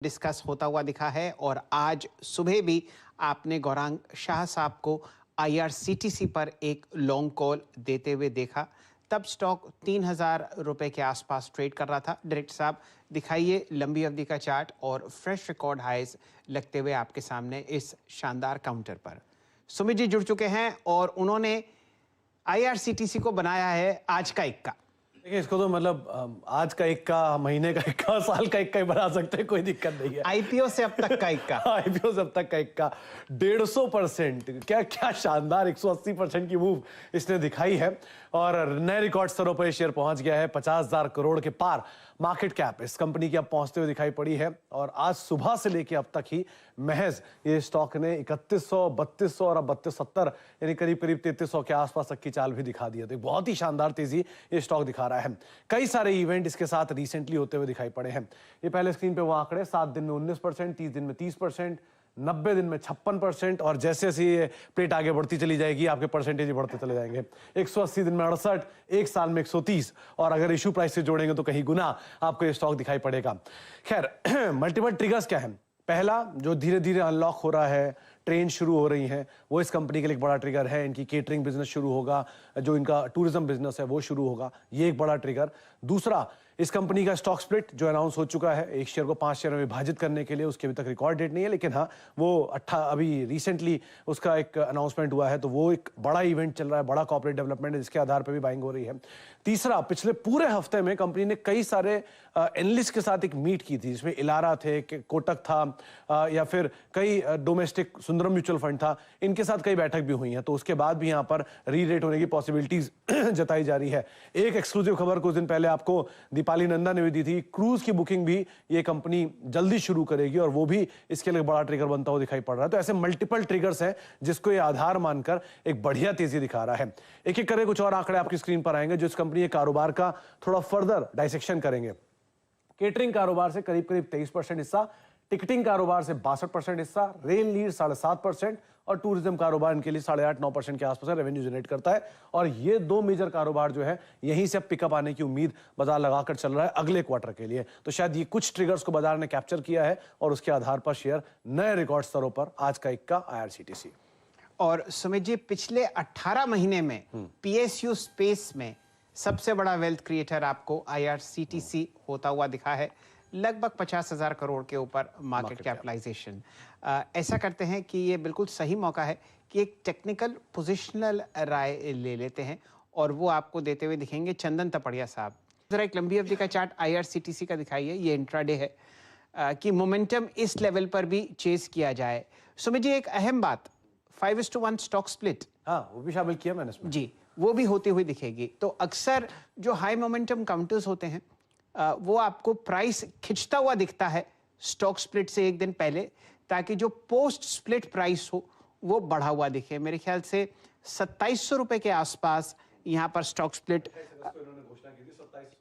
Discuss होता हुआ दिखा है और आज सुबह भी आपने गौरांग शाह साहब को आईआरसीटीसी पर एक लॉन्ग कॉल देते हुए देखा। तब स्टॉक 3000 रुपए के आसपास ट्रेड कर रहा था। डायरेक्टर साहब दिखाइए लंबी अवधि का चार्ट और फ्रेश रिकॉर्ड हाइज लगते हुए आपके सामने इस शानदार काउंटर पर। सुमित जी जुड़ चुके हैं और उन्होंने आईआरसीटीसी को बनाया है आज का इक्का। देखिए, इसको तो मतलब आज का इक्का, महीने का इक्का, साल का इक्का ही बना सकते हैं, कोई दिक्कत नहीं है। आईपीओ से अब तक का इक्का। आईपीओ से अब तक का इक्का 150%, क्या क्या शानदार 180% की मूव इसने दिखाई है और नए रिकॉर्ड स्तरों पर शेयर पहुंच गया है। 50,000 करोड़ के पार मार्केट कैप इस कंपनी की अब पहुंचते हुए दिखाई पड़ी है और आज सुबह से लेकर अब तक ही महज ये स्टॉक ने 3100, 3200 और अब 3270 यानी करीब करीब 3300 के आसपास तक की चाल भी दिखा दी है। तो बहुत ही शानदार तेजी ये स्टॉक दिखा रहा है। कई सारे इवेंट इसके साथ रिसेंटली होते हुए दिखाई पड़े हैं। ये पहले स्क्रीन पे वो आंकड़े 7 दिन में 19%, 30 दिन में 30%, 90 दिन में 56% और जैसे जैसे ये प्लेट आगे बढ़ती चली जाएगी आपके परसेंटेज बढ़ते चले जाएंगे। 180 दिन में 68, एक साल में 130 और अगर इशू प्राइस से जोड़ेंगे तो कहीं गुना आपको ये स्टॉक दिखाई पड़ेगा। खैर, मल्टीपल ट्रिगर्स क्या है? पहला, जो धीरे धीरे अनलॉक हो रहा है, ट्रेन शुरू हो रही हैं, वो इस कंपनी के लिए एक बड़ा ट्रिगर है। इनकी केटरिंग बिजनेस शुरू होगा, जो इनका टूरिज्म बिजनेस है वो शुरू होगा, ये एक बड़ा ट्रिगर। दूसरा, इस कंपनी का स्टॉक स्प्लिट जो अनाउंस हो चुका है, एक शेयर को 5 शेयर में विभाजित करने के लिए, उसके अभी तक रिकॉर्ड डेट नहीं है, लेकिन हाँ वो अभी रिसेंटली उसका एक अनाउंसमेंट हुआ है, तो वो एक बड़ा इवेंट चल रहा है, बड़ा कॉर्पोरेट डेवलपमेंट है जिसके आधार पर भी बाइंग हो रही है। तीसरा, पिछले पूरे हफ्ते में कंपनी ने कई सारे एनालिस्ट के साथ एक मीट की थी, जिसमें इलारा थे, कोटक था या फिर कई डोमेस्टिक सुंदरम म्यूचुअल फंड था, इनके साथ कई बैठक भी हुई हैं। तो उसके बाद भी यहाँ पर री रेट होने की पॉसिबिलिटीज जताई जा रही है। एक एक्सक्लूसिव खबर कुछ दिन पहले आपको दीपाली नंदा ने भी दी थी, क्रूज की बुकिंग भी ये कंपनी जल्दी शुरू करेगी और वो भी इसके लिए बड़ा ट्रिगर बनता हुआ दिखाई पड़ रहा है। तो ऐसे मल्टीपल ट्रिगर्स हैं जिसको ये आधार मानकर एक बढ़िया तेजी दिखा रहा है। एक एक करके कुछ और आंकड़े आपकी स्क्रीन पर आएंगे जो इस कंपनी के कारोबार का थोड़ा फर्दर डाइसेक्शन करेंगे। केटरिंग कारोबार से करीब करीब 23% हिस्सा, टिकटिंग कारोबार से 62% हिस्सा, रेल लीड 7.5% और टूरिज्म कारोबार इनके लिए 8.5-9% के आसपास रेवेन्यू जनरेट करता है। और ये दो मेजर कारोबार जो है यहीं से पिकअप आने की उम्मीद बाजार लगाकर चल रहा है अगले क्वार्टर के लिए। तो शायद ये कुछ ट्रिगर्स को बाजार ने कैप्चर किया है और उसके आधार पर शेयर नए रिकॉर्ड स्तरों पर आज का इक्का आईआरसीटीसी। और सुमित जी, पिछले 18 महीने में पीएसयू स्पेस में सबसे बड़ा वेल्थ क्रिएटर आपको आईआरसीटीसी होता हुआ दिखा है। लगभग 50,000 करोड़ के ऊपर मार्केट कैपिटलाइजेशन। ऐसा करते हैं कि ये बिल्कुल सही मौका है कि एक टेक्निकल पोजिशनल राय ले लेते हैं और वो आपको देते हुए दिखेंगे चंदन तपड़िया साहब। जरा एक लंबी अवधि का चार्ट आईआरसीटीसी का दिखाइए, ये इंट्राडे है कि मोमेंटम इस लेवल पर भी चेस किया जाए। सुमित जी, एक अहम बात, 5:1 स्टॉक स्प्लिट, हाँ वो भी शामिल किया मैंने इसमें जी, वो भी होती हुई दिखेगी। तो अक्सर जो हाई मोमेंटम काउंटर्स होते हैं वो आपको प्राइस खिंचता हुआ दिखता है स्टॉक स्प्लिट से एक दिन पहले, ताकि जो पोस्ट स्प्लिट प्राइस हो वो बढ़ा हुआ दिखे। मेरे ख्याल से 2700 रुपए के आसपास यहाँ पर स्टॉक स्प्लिट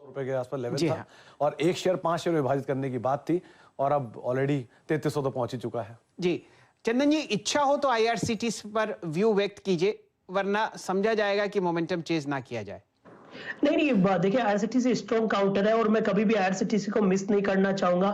रुपए के आसपास लेवल था और एक शेयर 5 शेयर में विभाजित करने की बात थी और अब ऑलरेडी 3300 तो पहुंच ही चुका है। जी चंदन जी, इच्छा हो तो आईआरसीटीसी पर व्यू व्यक्त कीजिए, वरना समझा जाएगा कि मोमेंटम चेज ना किया जाए। नहीं, देखिए आईआरसीटीसी स्ट्रॉन्ग काउंटर है और मैं कभी भी आईआरसीटीसी को मिस नहीं करना चाहूंगा।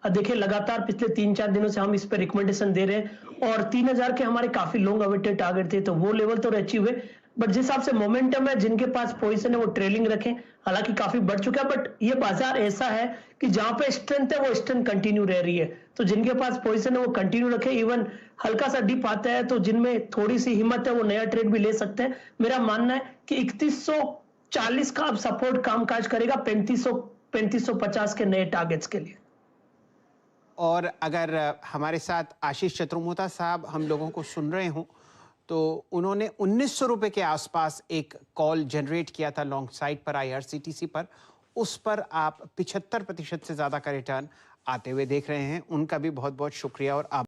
देखिए लगातार पिछले 3-4 दिनों से हम इस पे रिकमेंडेशन दे रहे हैं और 3000 के हमारे काफी लॉन्ग अवेटेड टारगेट थे, तो वो लेवल तो अचीव हुए, बट जिस हिसाब से मोमेंटम है, जिनके पास पोजीशन है वो ट्रेलिंग रखें। हालांकि काफी बढ़ चुका है, बट ये बाजार ऐसा है कि जहां पे स्ट्रेंथ है वो स्ट्रेंथ कंटिन्यू रह रही है, तो जिनके पास पोजीशन है वो कंटिन्यू रखें। इवन हल्का सा डिप आता है तो जिनमें थोड़ी सी हिम्मत है वो नया ट्रेड भी ले सकते हैं। मेरा मानना है कि 3140 का सपोर्ट कामकाज करेगा 3550 के नए टारगेट्स के लिए। और अगर हमारे साथ आशीष चतुर्मोता साहब हम लोगों को सुन रहे हों तो उन्होंने 1900 रुपए के आसपास एक कॉल जनरेट किया था लॉन्ग साइड पर आईआरसीटीसी पर, उस पर आप 75% से ज्यादा का रिटर्न आते हुए देख रहे हैं। उनका भी बहुत बहुत शुक्रिया और